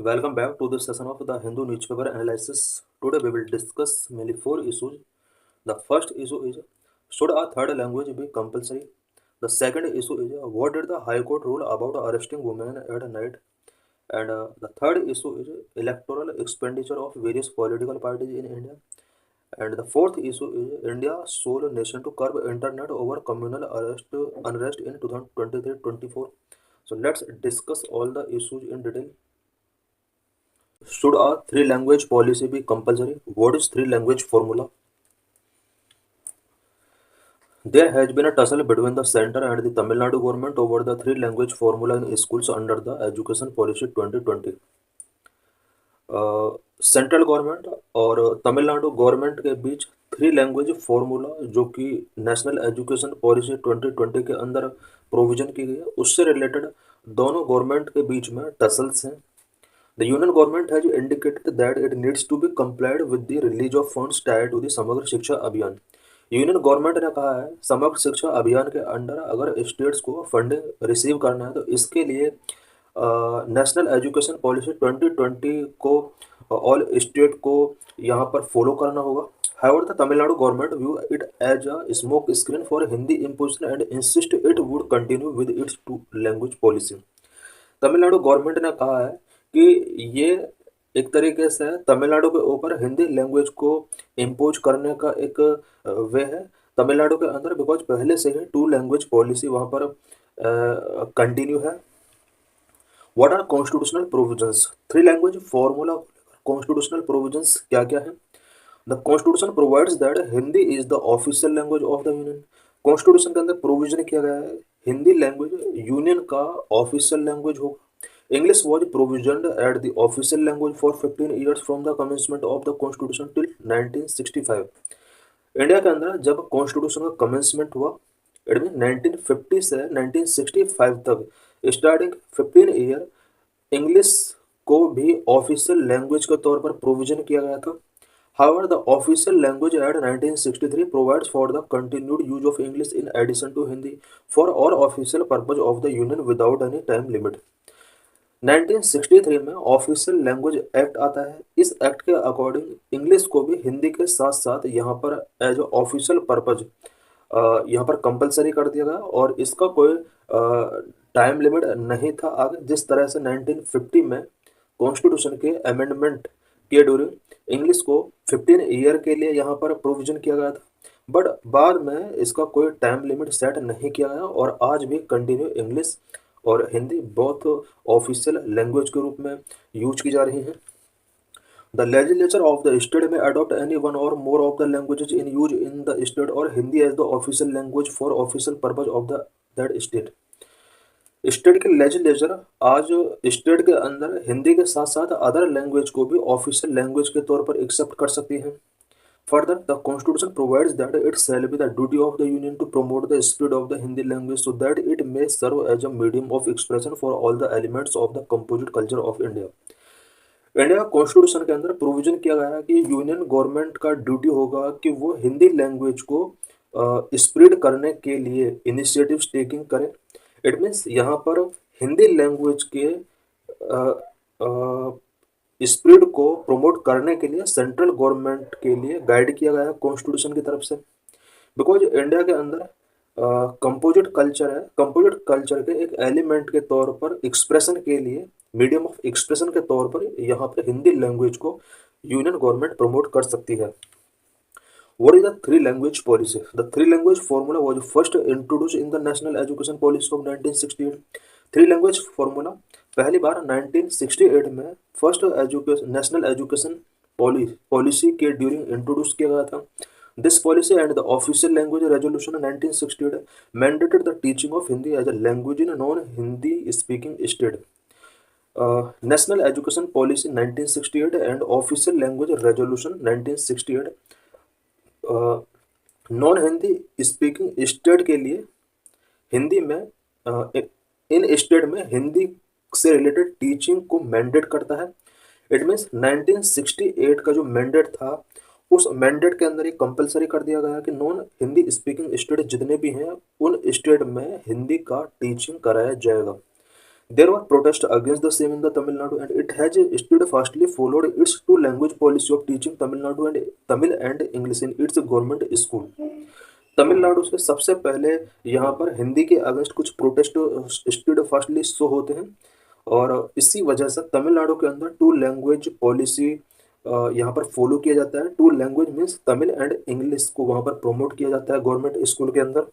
Welcome back to this session of the Hindu newspaper analysis. Today we will discuss mainly four issues. The first issue is, should a third language be compulsory? The second issue is, what did the High Court rule about arresting women at night? And the third issue is electoral expenditure of various political parties in India. And the fourth issue is India's sole nation to curb internet over communal unrest in 2023-24. So let's discuss all the issues in detail. Should a three-language policy be compulsory? What is three-language formula? There has been a tussle between the centre and the Tamil Nadu government over the three-language formula in schools under the Education Policy 2020. Central government और Tamil Nadu government के बीच three language formula जो कि national education policy 2020 के अंदर provision की गई है उससे रिलेटेड दोनों गवर्नमेंट के बीच में टसल्स हैं. The union government has indicated that it needs to be complied with the release of funds tied to the समग्र शिक्षा अभियान. यूनियन गवर्नमेंट ने कहा है समग्र शिक्षा अभियान के अंडर अगर स्टेट्स को फंडिंग रिसीव करना है तो इसके लिए नेशनल एजुकेशन पॉलिसी 2020 को ऑल स्टेट को यहाँ पर फॉलो करना होगा. However, the Tamil Nadu government view it as a smoke screen for Hindi imposition and insist it would continue with its two language policy. Tamil Nadu government ने कहा है कि ये एक तरीके से तमिलनाडु के ऊपर हिंदी लैंग्वेज को इम्पोज करने का एक वे है तमिलनाडु के अंदर बिकॉज पहले से ही टू लैंग्वेज पॉलिसी वहाँ पर कंटिन्यू है. What are constitutional provisions? Three language formula constitutional provisions क्या क्या है? The constitution provides that Hindi is the official language of the union. Constitution के अंदर प्रोविजन किया गया है हिंदी लैंग्वेज यूनियन का ऑफिशियल लैंग्वेज होगा. English was provisioned as the official language for 15 years from the commencement of the constitution till 1965. India के अंदर जब कॉन्स्टिट्यूशन का कमेंसमेंट हुआ इट मीन 1950 से 1965 तक स्टार्टिंग 15 ईयर इंग्लिश को भी ऑफिशियल लैंग्वेज के तौर पर प्रोविजन किया गया था. However, the official language at 1963 provides for the continued use of English in addition to Hindi for all official purpose of the union without any time limit. 1963 में official language act आता है. इस act के according English को भी हिंदी के साथ साथ यहाँ पर एज ऑफिशियल पर्पज यहाँ पर कंपलसरी कर दिया गया और इसका कोई टाइम लिमिट नहीं था आगे. जिस तरह से 1950 में कॉन्स्टिट्यूशन के अमेंडमेंट के ड्यूरिंग इंग्लिश को 15 ईयर के लिए यहाँ पर प्रोविजन किया गया था बट बाद में इसका कोई टाइम लिमिट सेट नहीं किया गया और आज भी कंटिन्यू इंग्लिश और हिंदी बहुत ऑफिशियल लैंग्वेज के रूप में यूज की जा रही हैं. The legislature of the state may adopt any one or more of the languages in use in the state or Hindi as the official language for official purpose of the that state. State के legislature आज state के अंदर हिंदी के साथ साथ other language को भी official language के तौर पर एक्सेप्ट कर सकती हैं. Further, the Constitution provides that it shall be the duty of the Union to promote the spread of the Hindi language so that it may serve as a medium of expression for all the elements of the composite culture of India. India constitution के अंदर provision किया गया है कि union government का duty होगा कि वो हिंदी लैंग्वेज को स्प्रेड करने के लिए इनिशिएटिव्स टेकिंग करे. इट मीन्स यहाँ पर हिंदी लैंग्वेज के स्प्रेड को प्रमोट करने के लिए सेंट्रल गवर्नमेंट के लिए गाइड किया गया है कॉन्स्टिट्यूशन की तरफ से. बिकॉज इंडिया के अंदर कंपोजिट कल्चर है. कंपोजिट कल्चर के एक एलिमेंट के तौर पर एक्सप्रेशन के लिए मीडियम ऑफ एक्सप्रेशन के तौर पर यहाँ पर हिंदी लैंग्वेज को यूनियन गवर्नमेंट प्रमोट कर सकती है. What is the three language policy? The three language formula was first introduced in the National Education Policy of 1968. Three language formula पहली बार 1968 में फर्स्ट नेशनल एजुकेशन पॉलिसी के ड्यूरिंग इंट्रोड्यूस किया गया था. This policy and the official language resolution 1968 mandated the teaching of Hindi as a language in non Hindi speaking state. National education policy 1968 and official language resolution 1968 non Hindi speaking state के लिए हिंदी में इन state में हिंदी से related teaching को mandate करता है. It means 1968 का जो मैंडेट था उस मैंडेट के अंदर ये कंपलसरी कर दिया गया कि नॉन हिंदी स्पीकिंग स्टेट जितने भी हैं उन स्टेट में हिंदी का टीचिंग कराया जाएगा. There were protests against the same in the Tamil Nadu, and it has steadfastly followed its two language policy of teaching Tamil Nadu and Tamil and English in its government school. Tamil Nadu से सबसे पहले यहाँ पर हिंदी के against कुछ protest स्टेडफास्टली show होते हैं, और इसी वजह से तमिलनाडु के अंदर टू लैंग्वेज पॉलिसी यहाँ पर फॉलो किया जाता है। Two language means Tamil and English को वहाँ पर प्रमोट किया जाता है गवर्नमेंट स्कूल के अंदर।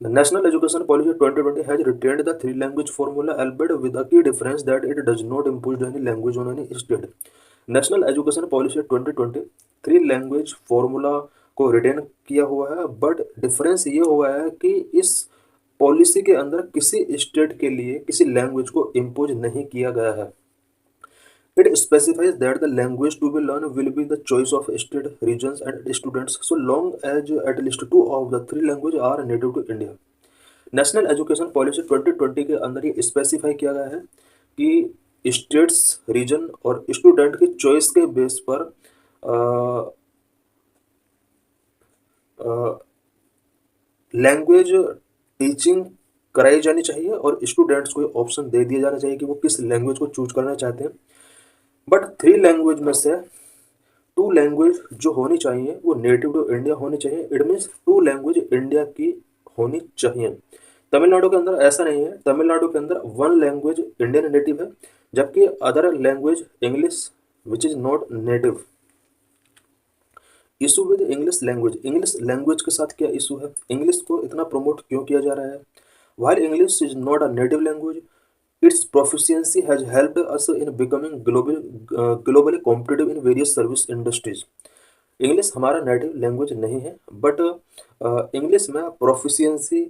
The National Education Policy 2020 has retained the three language formula, albeit with a key difference that it does not impose any language on any state. National education policy 2020 three language formula को retain किया हुआ है, but difference ये हुआ है कि इस policy के अंदर किसी स्टेट के लिए किसी लैंग्वेज को इम्पोज नहीं किया गया है। It specifies that the language to be learned will be the choice of state, regions and students so long as at least two of the three languages are native to India. National education policy 2020 के अंदर ये specify किया गया है कि states, reason और student की choice के बेस पर लैंग्वेज टीचिंग कराई जानी चाहिए और स्टूडेंट्स को ऑप्शन दे दिया जाना चाहिए कि वो किस लैंग्वेज को चूज करना चाहते हैं। बट थ्री लैंग्वेज में से टू लैंग्वेज जो होनी चाहिए वो नेटिव टू इंडिया होनी चाहिए। It means two language India की होनी चाहिए। तमिलनाडु के अंदर ऐसा नहीं है। तमिलनाडु के अंदर वन लैंग्वेज इंडियन नेटिव है, जबकि other language English which is not native. Issue with English language के साथ क्या इशू है? इंग्लिश को इतना प्रमोट क्यों किया जा रहा है? While English is not a native language, its proficiency has helped us in becoming globally competitive in various service industries. English हमारा नेटिव लैंग्वेज नहीं है, बट इंग्लिश में प्रोफिशिएंसी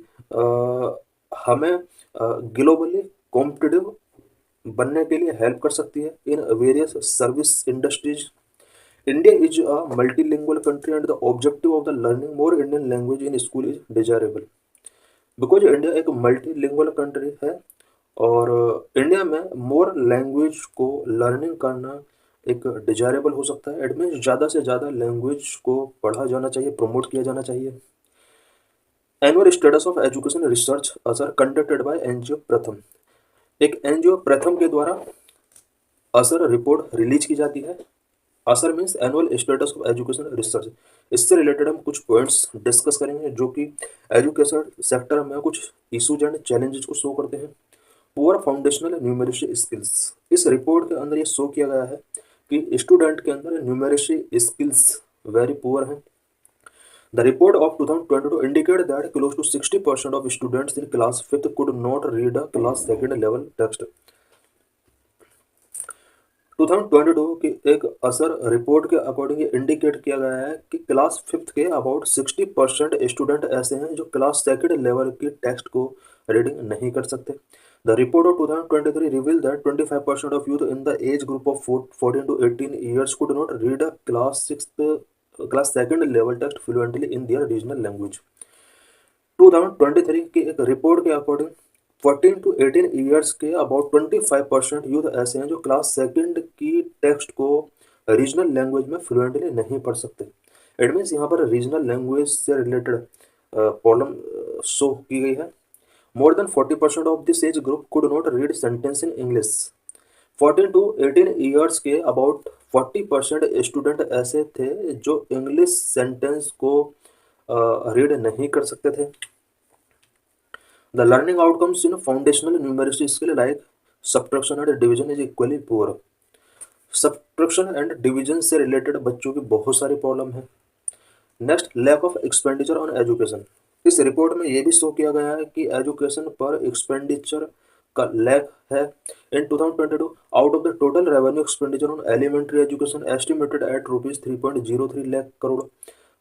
हमें ग्लोबली कॉम्पिटिटिव बनने के लिए हेल्प कर सकती है in various service industries. India is a multilingual country and the objective of the learning more Indian language in school is desirable. Because India एक मल्टीलिंगुअल कंट्री है और इंडिया में मोर लैंग्वेज को लर्निंग करना एक डिजायरेबल हो सकता है। इट मीन्स ज़्यादा से ज़्यादा लैंग्वेज को पढ़ा जाना चाहिए, प्रमोट किया जाना चाहिए। Annual status of education research असर कंडक्टेड बाय एनजीओ प्रथम। एक एनजीओ प्रथम के द्वारा असर रिपोर्ट रिलीज की जाती है। असर means annual status of education research. इससे रिलेटेड हम कुछ पॉइंट्स डिस्कस करेंगे जो कि एजुकेशन सेक्टर में कुछ इशूज एंड चैलेंजेस को शो करते हैं। Poor foundational numeracy skills. इस रिपोर्ट के अंदर ये शो किया गया है कि स्टूडेंट के अंदर न्यूमेरिसी स्किल्स वेरी पुअर हैं। The report of 2022 indicate that close to 60% of students in class 5th could not read a class 2nd level text. 2022 की एक असर रिपोर्ट के अकॉर्डिंग इंडिकेट किया गया है कि क्लास 5th के अबाउट 60% स्टूडेंट ऐसे हैं जो क्लास 2nd लेवल की टेक्स्ट को रीडिंग नहीं कर सकते। The report of 2023 reveal that 25% of youth in the age group of 14 to 18 years could not read a class 2nd level text fluently in their regional language. 2023 की एक report के according 14 to 18 years के about 25% youth ऐसे हैं जो class 2nd की text को regional language में फ्लुएंटली नहीं पढ़ सकते। इट मीन्स यहाँ पर रीजनल लैंग्वेज से रिलेटेड प्रॉब्लम शो की गई है। More than 40% of this age group could not read sentence in English. 14 to 18 years के अबाउट 40% स्टूडेंट ऐसे थे जो इंग्लिश सेंटेंस को रीड नहीं कर सकते थे। The learning outcomes in foundational numeracy skill like subtraction and division is equally poor. Subtraction and division से रिलेटेड बच्चों की बहुत सारी प्रॉब्लम है। Next, lack of expenditure on education. इस रिपोर्ट में ये भी शो किया गया है कि एजुकेशन पर एक्सपेंडिचर का लैक है। In 2022 out of the total revenue expenditure on elementary education estimated at ₹3.03 lakh crore,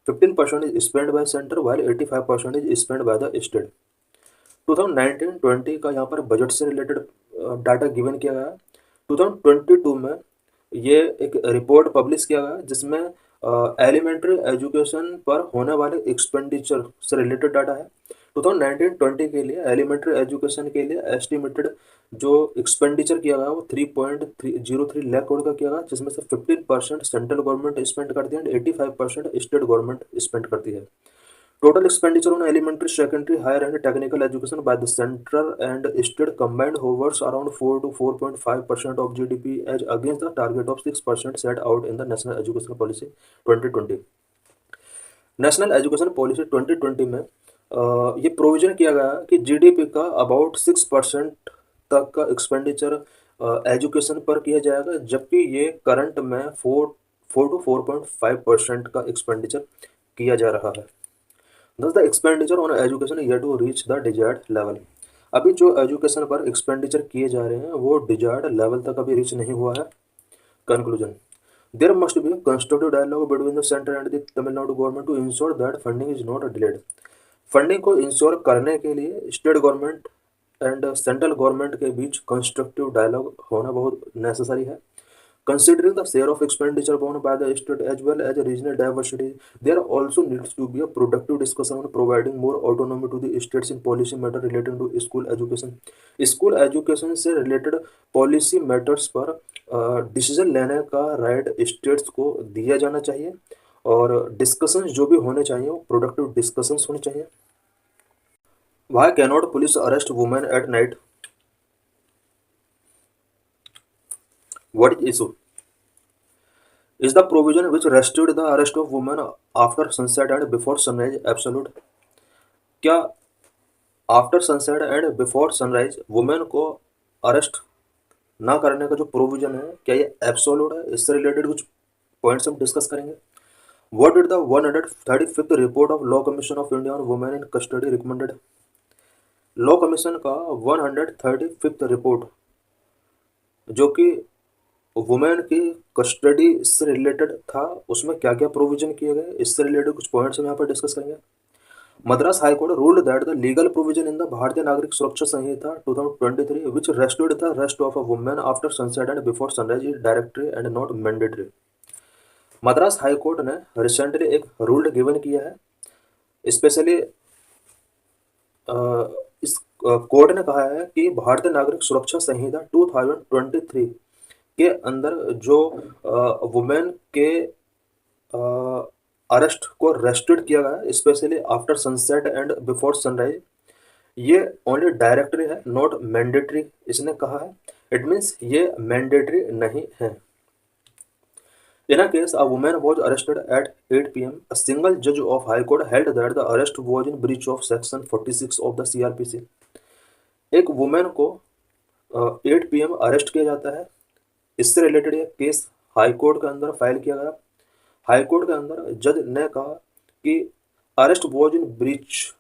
15% is spend by centre while 85% is spend by the state. 2019-20 का यहाँ पर बजट से रिलेटेड डाटा गिवन किया गया है। 2022 में ये एक रिपोर्ट पब्लिश किया गया जिसमें एलिमेंट्री एजुकेशन पर होने वाले एक्सपेंडिचर से रिलेटेड डाटा है। 2019-20 के लिए एलिमेंट्री एजुकेशन के लिए एस्टिमेटेड जो एक्सपेंडिचर किया गया वो 3.03 लाख करोड़ का किया गया, जिसमें से 15% सेंट्रल गवर्नमेंट स्पेंड करती है एंड 85% स्टेट गवर्नमेंट स्पेंड करती है। Total expenditure on elementary, secondary, higher and technical education by the central and state combined hovers around 4 to 4.5% of GDP as against the target of 6% set out in the National Education Policy 2020। National education policy 2020 में ये provision किया गया कि GDP का about 6% तक का expenditure education पर किया जाएगा, जबकि ये करंट में 4 to 4.5% का एक्सपेंडिचर किया जा रहा है। Thus the expenditure on education yet to reach the desired level। अभी जो एजुकेशन पर एक्सपेंडिचर किए जा रहे हैं वो डिजायर्ड लेवल तक अभी रीच नहीं हुआ है। Conclusion, there must be constructive dialogue between the centre and the Tamil Nadu government to ensure that funding is not delayed. Funding को इंश्योर करने के लिए state government and central government के बीच कंस्ट्रक्टिव डायलॉग होना बहुत नेसेसरी है। Considering the share of expenditure borne by the state as well as regional diversity, there also needs to be a productive discussion on providing more autonomy to the states in policy matter relating to school education। School education से related policy matters पर decision लेने का right states को दिया जाना चाहिए और discussions जो भी होने चाहिए वो प्रोडक्टिव डिस्कशंस होने चाहिए। Why cannot police arrest women at night? What is issue? Is the provision which restricted the arrest of women after sunset and before sunrise absolute? क्या after sunset and before sunrise women को arrest ना करने का जो provision है क्या ये absolute है? इससे रिलेटेड कुछ पॉइंट्स हम डिस्कस करेंगे। What did the 135th report of law commission of India on women in custody recommended? Law commission का 135th रिपोर्ट जो कि वुमेन की कस्टडी से रिलेटेड था उसमें क्या क्या प्रोविजन किए गए, इससे रिलेटेड कुछ पॉइंट्स हम यहाँ पर डिस्कस करेंगे। Madras high court ruled that the legal provision in the भारतीय नागरिक सुरक्षा संहिता 2023 which restricted the arrest of a woman after sunset and before sunrise is directory and not mandatory। Madras high court ने recently एक rule given किया है। Specially इस court ने कहा है कि भारतीय नागरिक सुरक्षा संहिता 2023 के अंदर जो वुमेन के अरेस्ट को रेस्ट्रिक्ट किया गया है specially after sunset and before sunrise, ये ओनली डायरेक्टरी है नॉट मैंडेटरी इसने कहा है। इट मीन्स ये मैंडेटरी नहीं है। In a case, a woman was arrested at 8 p.m. A single judge of High Court held that the arrest was in breach of Section 46 of the CRPC। एक women को 8 PM arrest किया जाता है। इससे related एक case high court के अंदर file किया गया। हाई कोर्ट के अंदर जज ने कहा कि arrest was in breach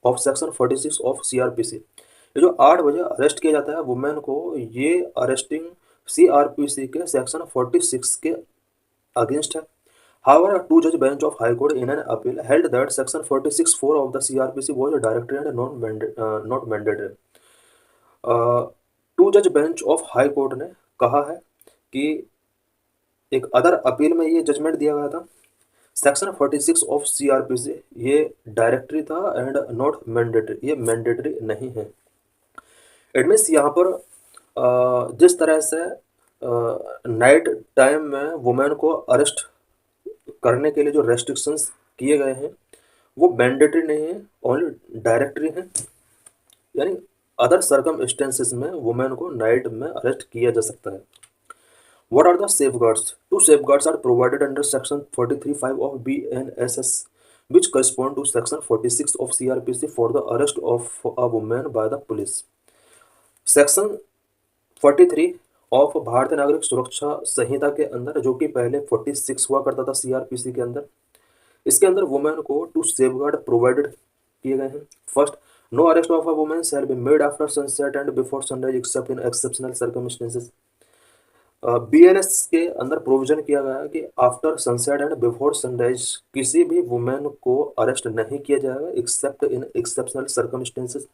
of section 46 of CRPC। ये जो 8 बजे अरेस्ट किया जाता है वुमेन को, ये अरेस्टिंग CRPC के सेक्शन 46 के अगेंस्ट है। However, a two-judge bench of High Court in an appeal held that section 46(4) of the CRPC was directory and not mandatory। Two जज बेंच ऑफ हाई कोर्ट ने कहा है कि एक अदर अपील में ये जजमेंट दिया गया था सेक्शन 46 ऑफ CRPC ये डायरेक्टरी था एंड नॉट मैंडेटरी, ये मैंडेटरी नहीं है। इट मीन्स यहाँ पर जिस तरह से नाइट टाइम में वुमेन को अरेस्ट करने के लिए जो रेस्ट्रिक्शंस किए गए हैं वो मैंडेटरी नहीं है, ओनली डायरेक्टरी है। यानी अदर सर्कमस्टेंसेस में वुमेन को नाइट में अरेस्ट किया जा सकता है। What are the safeguards? Two safeguards are provided under section 43(5) of BNSS which correspond to section 46 of CRPC for the arrest of a woman by the police। Section 43 of भारतीय नागरिक सुरक्षा संहिता के अंदर जो कि पहले 46 हुआ करता था CRPC के अंदर, इसके अंदर वुमेन को टू सेफगार्ड प्रोवाइडेड किए गए हैं। First, no arrest of a women shall be made after sunset and before sunrise except in exceptional circumstances. BNS के अंदर प्रोविजन किया गया है कि after sunset and before sunrise किसी भी वुमेन को अरेस्ट नहीं किया जाएगा except in exceptional circumstances.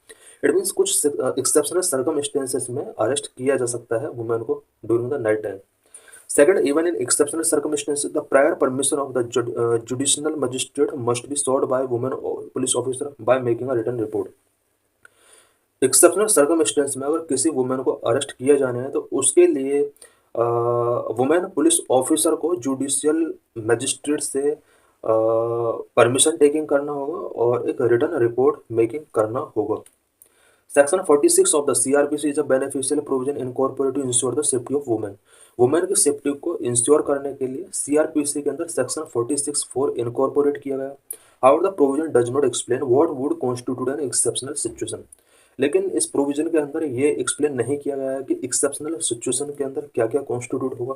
It means कुछ एक्सेप्शनल सर्कमस्टेंसेस में अरेस्ट किया जा सकता है वुमेन को during the night time. Second, even in exceptional circumstances, the prior permission of the judicial magistrate must be sought by women police officer by making a written report। Exceptional circumstance में अगर किसी women को arrest किया जाना है तो उसके लिए वुमेन पुलिस ऑफिसर को जुडिशियल मजिस्ट्रेट से परमिशन टेकिंग करना होगा और एक रिटर्न रिपोर्ट मेकिंग करना होगा। Section 46 of the CrPC is a beneficial provision incorporate to ensure the safety of women. Women की सेफ्टी को इंश्योर करने के लिए सीआरपीसी के अंदर सेक्शन 46 फोर इनकॉर्पोरेट किया गया। However the provision does not explain what would constitute an exceptional situation. लेकिन इस प्रोविजन के अंदर ये एक्सप्लेन नहीं किया गया है कि एक्सेप्शनल सिचुएशन के अंदर क्या क्या कॉन्स्टिट्यूट होगा।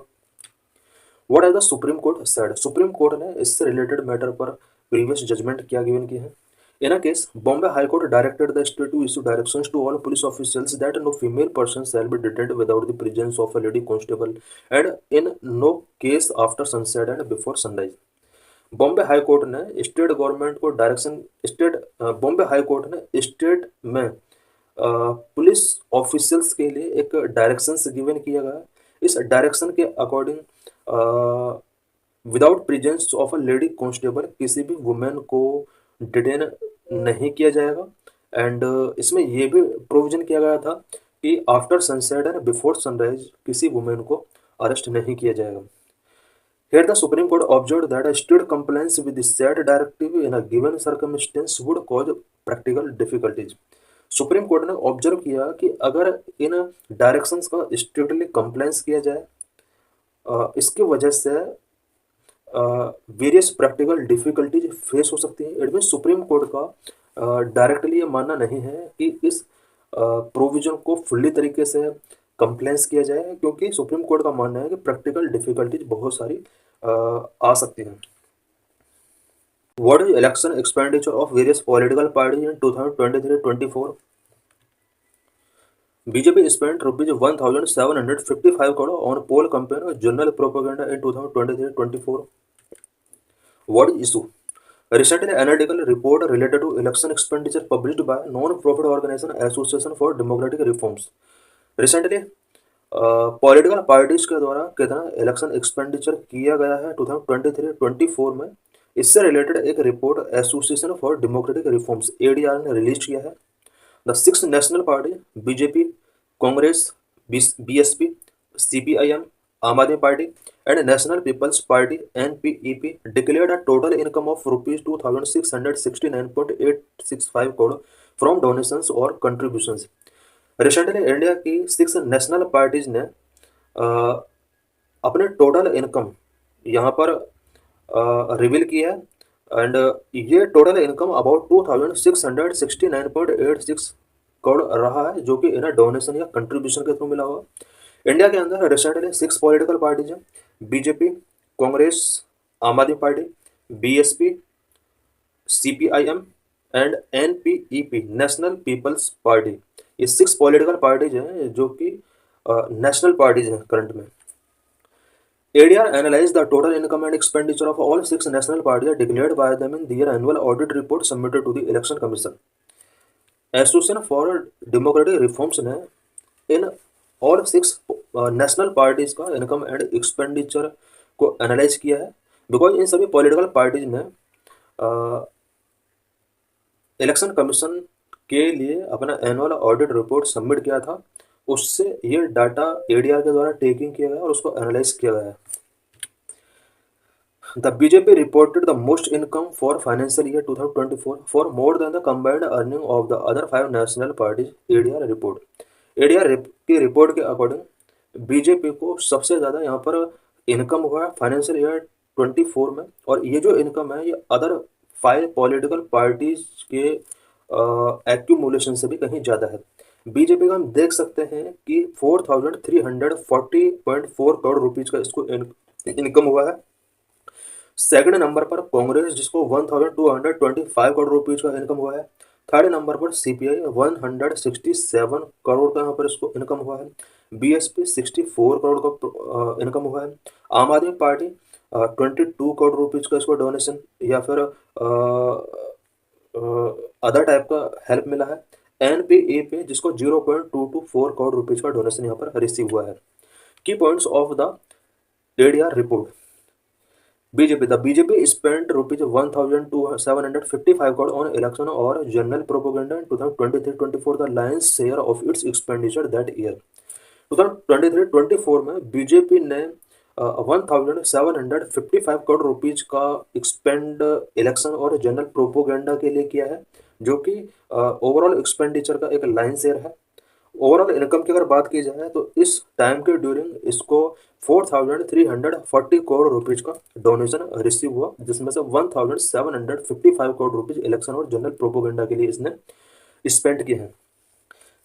What as the supreme court said. Supreme court ने इससे रिलेटेड मैटर पर प्रीवियस जजमेंट क्या गिवन की है। In a case, Bombay High Court directed the state to issue directions to all police officials that no female person shall be detained without the presence of a lady constable and in no case after sunset and before sunrise. Bombay high court ने state government को direction state Bombay high court ने state में police officials के लिए एक directions given किया गया। इस डायरेक्शन के according without presence of a lady constable किसी भी वुमेन को डिटेन नहीं किया जाएगा। एंड इसमें ये भी प्रोविजन किया गया था कि after sunset and before sunrise किसी वुमेन को अरेस्ट नहीं किया जाएगा। Here the Supreme Court observed that a strict compliance with the said directive in a given circumstance would cause practical difficulties. Supreme court ने ऑब्जर्व किया कि अगर इन directions का स्ट्रिक्टली कंप्लायंस किया जाए इसकी वजह से वेरियस प्रैक्टिकल डिफिकल्टीज फेस हो सकती है। इट मीन सुप्रीम कोर्ट का डायरेक्टली ये मानना नहीं है कि इस प्रोविजन को फुल्ली तरीके से कंप्लायंस किया जाए, क्योंकि सुप्रीम कोर्ट का मानना है कि प्रैक्टिकल डिफिकल्टीज बहुत सारी आ सकती हैं। What is election expenditure of various political parties in 2023-24? BJP spent ₹1755 crore on poll campaign or general propaganda in 2023-24. What is issue? Recently, an article report related to election expenditure published by non-profit organization Association for Democratic Reforms. Recently, political parties के द्वारा कितना election expenditure किया गया है 2023-24 में, इससे related एक report association for democratic reforms ADR ने रिलीज किया है। The six national party BJP, Congress, BSP, CPIM, Aam Aadmi party and national people's party NPEP declared a total income of ₹2669.865 crore from donations और कंट्रीब्यूशंस। रिसेंटली इंडिया की 6 national parties ने अपने total income यहाँ पर reveal की है। एंड ये टोटल इनकम अबाउट 2669.86 करोड़ रहा है, जो कि इन्हें डोनेशन या कंट्रीब्यूशन के थ्रू मिला हुआ। इंडिया के अंदर रिसेंटली 6 पॉलिटिकल पार्टीज हैं, BJP, Congress, Aam Aadmi party, BSP, CPIM and NPEP national people's party. ये 6 पॉलिटिकल पार्टीज हैं जो कि नेशनल पार्टीज हैं करंट में। ADR analyzed the total income and expenditure of all 6 national parties declared by them in their annual audit report submitted to the Election Commission. Association for Democratic Reforms ने इन all 6 national parties का income and expenditure को analyse किया है, because in सभी political parties ने election commission के लिए अपना एनुअल ऑडिट रिपोर्ट सबमिट किया था। उससे ये डाटा एडीआर के द्वारा टेकिंग किया गया और उसको एनालाइज किया गया है। The BJP reported the most income for financial year 2024 for more than the combined earning of the other 5 national parties. ADR report की रिपोर्ट के अकॉर्डिंग बीजेपी को सबसे ज़्यादा यहाँ पर इनकम हुआ है फाइनेंशियल ईयर 24 में, और ये जो इनकम है ये अदर 5 पॉलिटिकल पार्टीज के एक्यूमुलेशन से भी कहीं ज़्यादा है। बीजेपी का हम देख सकते हैं कि 4340.4 करोड़ रुपीज़ का इसको इनकम हुआ है। सेकंड नंबर पर कांग्रेस जिसको 1225 करोड़ रुपीज़ का इनकम हुआ है। थर्ड नंबर पर सीपीआई 167 करोड़ का यहाँ पर इसको इनकम हुआ है। बीएसपी 64 करोड़ का इनकम हुआ है। आम आदमी पार्टी 22 करोड़ रुपीज़ का इसको डोनेशन या फिर अदर टाइप का हेल्प मिला है। एनपीईपी जिसको 0.224 करोड़ रुपीज़ का डोनेशन यहाँ पर रिसीव हुआ है। की points of the ADR report. The BJP spent ₹1,755 crore on election or general propaganda in 2023-24, the lion's share of its expenditure that year. 2023-24 में बीजेपी ने ₹1755 करोड़ का एक्सपेंड इलेक्शन और जनरल प्रोपोगेंडा के लिए किया है, जो कि ओवरऑल एक्सपेंडिचर का एक लाइन शेयर है। ओवरऑल इनकम की अगर बात की जाए तो इस टाइम के ड्यूरिंग इसको 4340 करोड़ रुपीज का डोनेशन रिसीव हुआ, जिसमें से 1755 करोड़ रुपीज इलेक्शन और जनरल प्रोपोगेंडा के लिए इसने स्पेंड किए हैं।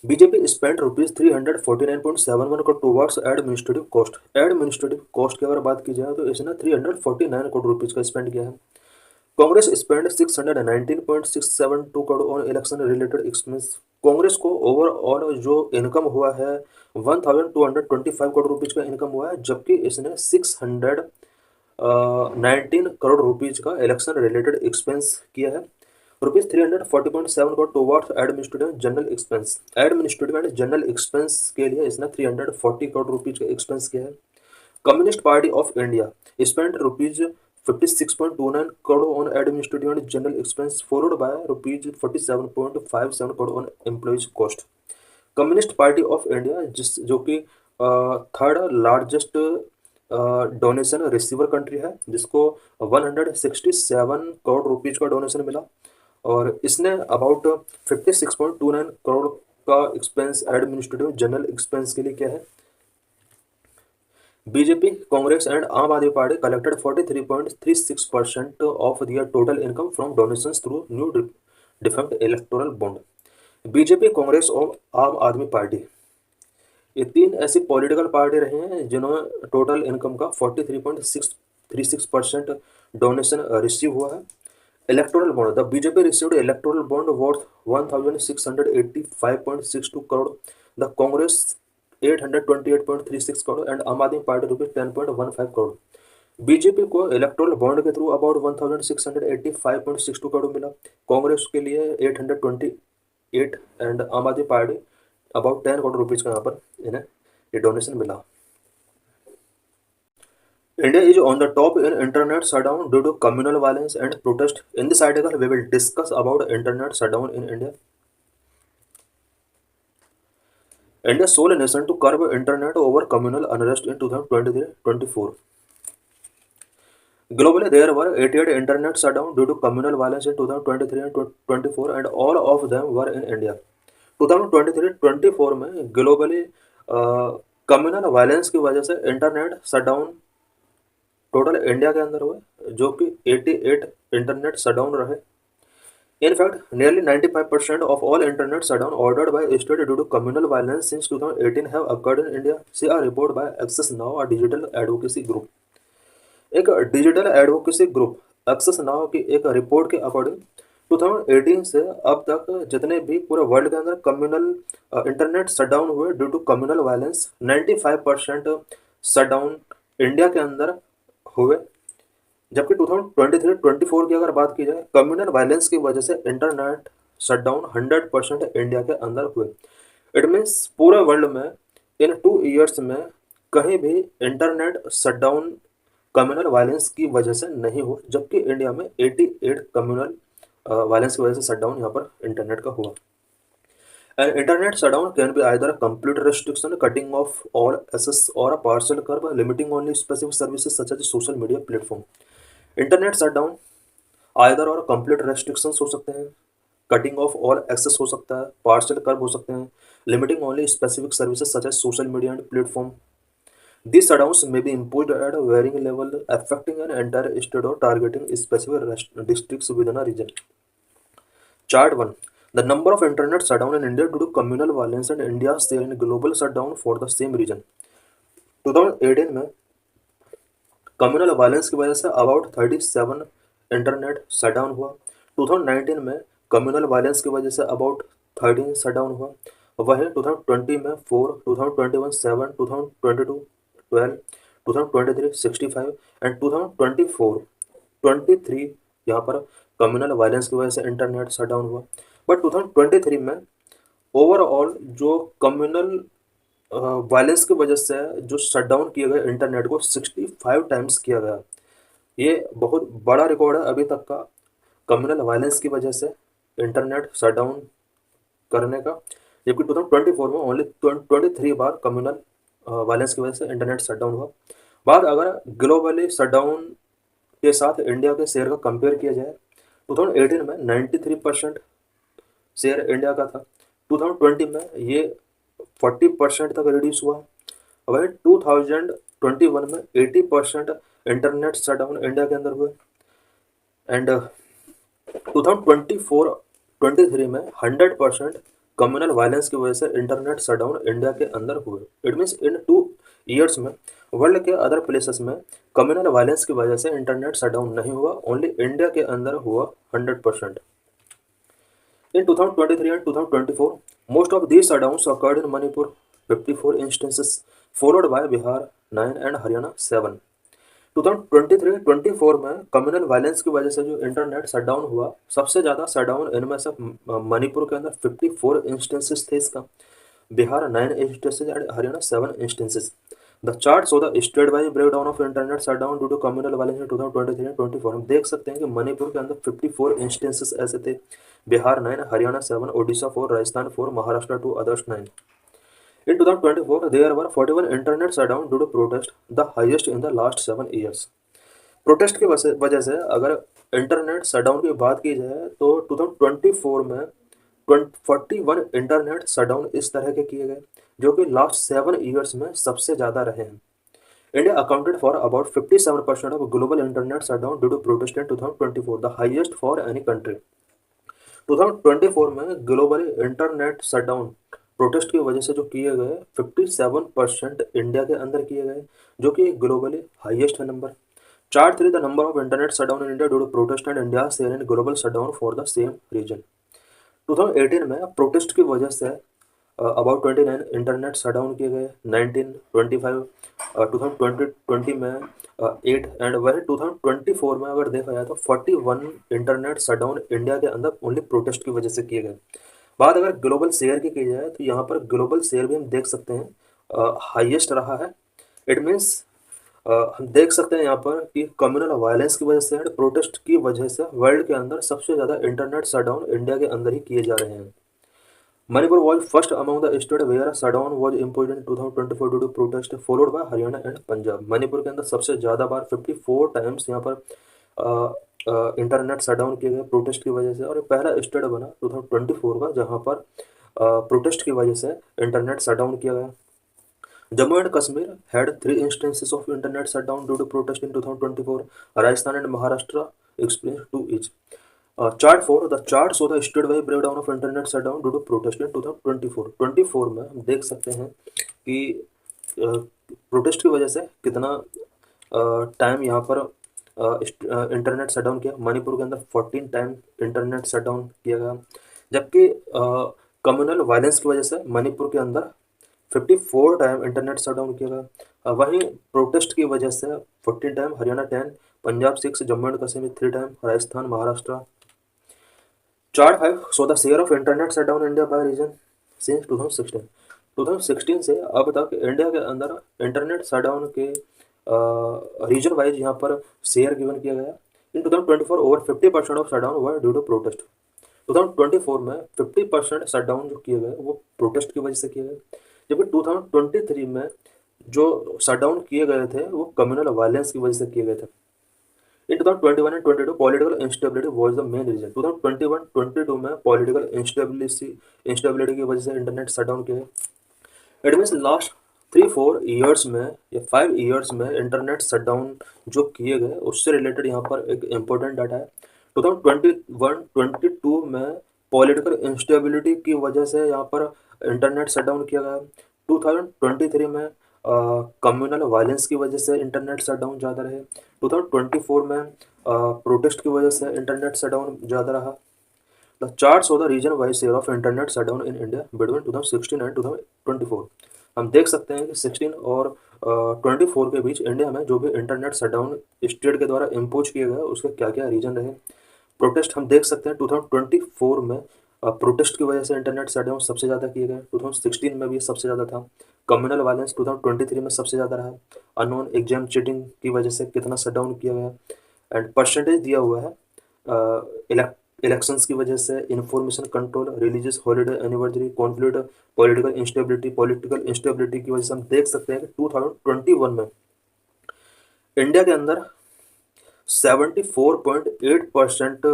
BJP spend ₹349.71 crore towards administrative cost. Administrative cost की अगर बात की जाए तो इसने 349 करोड़ रुपीज का स्पेंड किया है। Congress spend 619.672 crore on election related expense. Congress को ओवरऑल जो इनकम हुआ है 1225 करोड़ रुपीज का इनकम हुआ है, जबकि इसने 619 करोड़ रुपीज का इलेक्शन रिलेटेड एक्सपेंस किया है। ₹340.7 crore towards administrative general expense. Administrative and general expense के लिए इसने 340 करोड़ रुपीज का एक्सपेंस किया है। Communist party of India spend ₹56.29 crore on administrative and general expense followed by ₹47.57 crore on employees cost. Communist party of India जो कि third largest donation receiver country है, जिसको 167 करोड़ रुपीज का डोनेशन मिला, और इसने अबाउट 56.29 करोड़ का एक्सपेंस एडमिनिस्ट्रेटिव जनरल एक्सपेंस के लिए किया है। BJP, Congress and Aam Aadmi Party collected 43.36% of their total income from donations through now defunct electoral bond. BJP, Congress और आम आदमी पार्टी, ये तीन ऐसी पॉलिटिकल पार्टी रहे हैं जिन्होंने टोटल इनकम का 43.36% डोनेशन रिसीव हुआ है। Electoral bond, the BJP received electoral bond worth 1685.62 crore, the Congress 828.36 crore and Aam Aadmi party ₹10.15 crore. BJP को इलेक्टोरल बॉन्ड के थ्रू अबाउट 1685.62 करोड़ मिला, कांग्रेस के लिए 828 and Aam Aadmi party about 10 crore rupees का यहाँ पर इन्हें ये डोनेशन मिला। India is on the top in internet shutdown due to communal violence and protest. In this article, we will discuss about internet shutdown in India. India sole nation to curb internet over communal unrest in 2023-24. Globally, there were 88 internet shutdown due to communal violence in 2023 and 24, and all of them were in India. 2023-24 में globally communal violence की वजह से internet shutdown total India के अंदर हुए, जो कि 88 internet shutdown रहे। In fact, nearly 95% of all internet shutdown ordered by state due to communal violence since 2018 have occurred in India. See a report by Access Now, a digital advocacy group. एक digital advocacy group access now की एक report के according 2018 से अब तक जितने भी पूरे वर्ल्ड के अंदर कम्युनल इंटरनेट शटडाउन हुए due to communal violence, 95% shutdown India के अंदर हुए, जबकि 2023-24 की अगर बात की जाए कम्युनल वायलेंस की वजह से इंटरनेट शटडाउन 100% इंडिया के अंदर हुए। इट मीन्स पूरे वर्ल्ड में इन 2 ईयर्स में कहीं भी इंटरनेट शटडाउन कम्युनल वायलेंस की वजह से नहीं हुआ, जबकि इंडिया में 88 कम्युनल वायलेंस की वजह से शटडाउन यहाँ पर इंटरनेट का हुआ। An internet shutdown can be either a complete restriction, cutting off all access, or a partial curb, limiting only specific services such as social media platform. Internet shutdown either और complete restrictions हो सकते हैं, cutting of all access हो सकता है, partial कर्ब हो सकते हैं, limiting only specific services such as social media and platform. These shutdowns may be imposed at a varying level, affecting an entire state or targeting specific districts within a region. Chart 1. The number of internet shutdown in India due to communal violence and India's share in global shutdown for the same region. 2018 में communal violence की वजह say about 37 internet shutdown हुआ। 2019 में communal violence की वजह say about 13 shutdown हुआ। वहीं 2020 में 4, 2021 7, 2022 12, 2023 65 एंड 2024 23 यहाँ पर कम्युनल वायलेंस की वजह से इंटरनेट शटडाउन हुआ। बट 2023 में ओवरऑल जो कम्युनल वायलेंस की वजह से जो शटडाउन किया गया इंटरनेट को 65 टाइम्स किया गया। ये बहुत बड़ा रिकॉर्ड है अभी तक का कम्युनल वायलेंस की वजह से इंटरनेट शटडाउन करने का, जबकि 2024 में ओनली 23 बार कम्युनल वायलेंस की वजह से इंटरनेट शटडाउन हुआ। बात अगर ग्लोबली शटडाउन के साथ इंडिया के शेयर का कंपेयर किया जाए, 2018 में 93% शेयर इंडिया का था। 2020 में ये 40% तक रिड्यूस हुआ। वहीं 2021 में 80% इंटरनेट शटडाउन इंडिया के अंदर हुए। एंड 2024-23 में 100% कम्युनल वायलेंस की वजह से इंटरनेट शटडाउन इंडिया के अंदर हुए। इट मीन्स इन 2 ईयर्स में वर्ल्ड के अदर प्लेसेस में कम्युनल वायलेंस की वजह से इंटरनेट शटडाउन नहीं हुआ, ओनली इंडिया के अंदर हुआ 100%। In 2023 and 2024, most of these shutdowns occurred in Manipur, 54 instances, followed by Bihar 9 and Haryana 7। 2023-24 में कम्युनल वायलेंस की वजह से जो इंटरनेट शटडाउन हुआ, सबसे ज़्यादा शटडाउन इनमें से मणिपुर के अंदर 54 इंस्टेंसेस थे इसका, Bihar 9 instances and Haryana 7 instances. The chart show the state wise breakdown of internet shutdown due to communal violence in 2023 and 24। हम देख सकते हैं कि मणिपुर के अंदर 54 इंस्टेंसेस ऐसे थे, Bihar 9, Haryana 7, Odisha 4, Rajasthan 4, Maharashtra 2, others 9। In 2024, there were 41 internet shutdown due to protest, the highest in the last 7 years। Protest की वजह से अगर इंटरनेट शटडाउन की बात की जाए तो 2024 में 41 इंटरनेट शटडाउन इस तरह के किए गए, जो कि लास्ट 7 ईयर्स में सबसे ज़्यादा रहे हैं। India accounted for about 57% of global internet shutdown due to protest in 2024, the highest for any country. 2024 में ग्लोबली इंटरनेट शटडाउन प्रोटेस्ट की वजह से जो किए गए 57% इंडिया के अंदर किए गए, जो कि ग्लोबली हाईएस्ट है number. Chart 3 the number of internet shutdown in India due to protest and India share in global shutdown for the same reason. 2018 में प्रोटेस्ट की वजह से अबाउट 29 इंटरनेट शटडाउन किए गए, 19, 25, 2020 में 8 एंड वही 2024 में अगर देखा जाए तो 41 इंटरनेट शटडाउन इंडिया के अंदर ओनली प्रोटेस्ट की वजह से किए गए। बात अगर ग्लोबल शेयर की जाए तो यहाँ पर ग्लोबल शेयर भी हम देख सकते हैं हाईएस्ट रहा है। इट मीन्स हम देख सकते हैं यहाँ पर कि कम्युनल वायलेंस की वजह से एंड प्रोटेस्ट की वजह से वर्ल्ड के अंदर सबसे ज़्यादा इंटरनेट शटडाउन इंडिया के अंदर ही किए जा रहे हैं। Manipur was first among the states where a shutdown was imposed in 2024 due to protest, followed by Haryana and Punjab। Manipur के अंदर सबसे ज़्यादा बार 54 टाइम्स यहाँ पर इंटरनेट शटडाउन किए गए प्रोटेस्ट की वजह से, और पहला स्टेट बना 2024 का जहाँ पर प्रोटेस्ट की वजह से इंटरनेट शटडाउन किया गया। Jammu and Kashmir had 3 instances of internet shutdown due to protest in 2024। Rajasthan and Maharashtra experienced 2 each। Chart 4 the chart show the state wise breakdown of internet shutdown due to protest in 2024 में हम देख सकते हैं कि प्रोटेस्ट की वजह से कितना टाइम यहाँ पर इंटरनेट शटडाउन किया। मणिपुर के अंदर 14 टाइम इंटरनेट शटडाउन किया गया, जबकि कम्युनल वायलेंस की वजह से मणिपुर के अंदर 54 टाइम इंटरनेट शटडाउन किया गया। वहीं प्रोटेस्ट की वजह से 14 time, Haryana 10, Punjab 6, Jammu and Kashmir 3 time, Rajasthan, Maharashtra. Chart 5 show the share of internet shutdown India by reason since 2016। 2016 से अब तक इंडिया के अंदर इंटरनेट शटडाउन के रीजन वाइज यहाँ पर शेयर गिवन किया गया। In 2024 over 50% of shutdown were due to protest. 2024 में 50% शटडाउन जो किए गए वो प्रोटेस्ट की वजह से किए गए, जबकि 2023 में जो शटडाउन किए गए थे वो कम्युनल वायलेंस की वजह से किए गए थे। In 2021 and 22 political instability was the main reason. 2021-22 में पॉलिटिकल इंस्टेबिलिटी की वजह से इंटरनेट शटडाउन किए गए। इट मीन्स लास्ट 3-4 ईयर्स में या 5 ईयर्स में इंटरनेट शटडाउन जो किए गए उससे रिलेटेड यहाँ पर एक इम्पोर्टेंट डाटा है। 2021-22 में पॉलिटिकल इंस्टेबिलिटी की वजह से यहाँ पर इंटरनेट शटडाउन किया गया। 2023 में कम्युनल वायलेंस की वजह से इंटरनेट शटडाउन ज़्यादा रहे। 2024 में प्रोटेस्ट की वजह से इंटरनेट शटडाउन ज़्यादा रहा। The chart show the region wise share of internet shutdown in India between 2016 and 2024। हम देख सकते हैं कि 16 और 24 के बीच इंडिया में जो भी इंटरनेट शटडाउन स्टेट के द्वारा इम्पोज किए गए उसके क्या क्या रीजन रहे। प्रोटेस्ट हम देख सकते हैं 2024 में प्रोटेस्ट की वजह से इंटरनेट शटडाउन सबसे ज़्यादा किए गए। 2016 में भी सबसे ज़्यादा था। कम्युनल वायलेंस 2023 में सबसे ज़्यादा रहा। अननोन एग्जाम चीटिंग की वजह से कितना शटडाउन किया गया एंड परसेंटेज दिया हुआ है। इलेक्शंस की वजह से, information control, religious holiday, anniversary, conflict, political instability की वजह से हम देख सकते हैं कि 2021 में इंडिया के अंदर 74.8%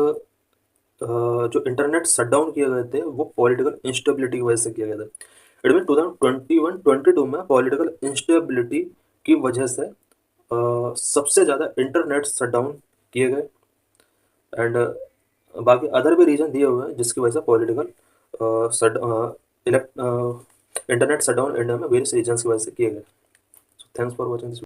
जो इंटरनेट शटडाउन किए गए थे वो पॉलिटिकल इंस्टेबिलिटी की वजह से किए गए थे। इट मीन 2021-22 में पॉलिटिकल इंस्टेबिलिटी की वजह से सबसे ज़्यादा इंटरनेट शटडाउन किए गए। एंड बाकी अदर भी रीजन दिए हुए हैं जिसकी वजह से political shut elect internet shutdown India में वेरियस रीजन्स की वजह से किए गए। Thanks for watching this.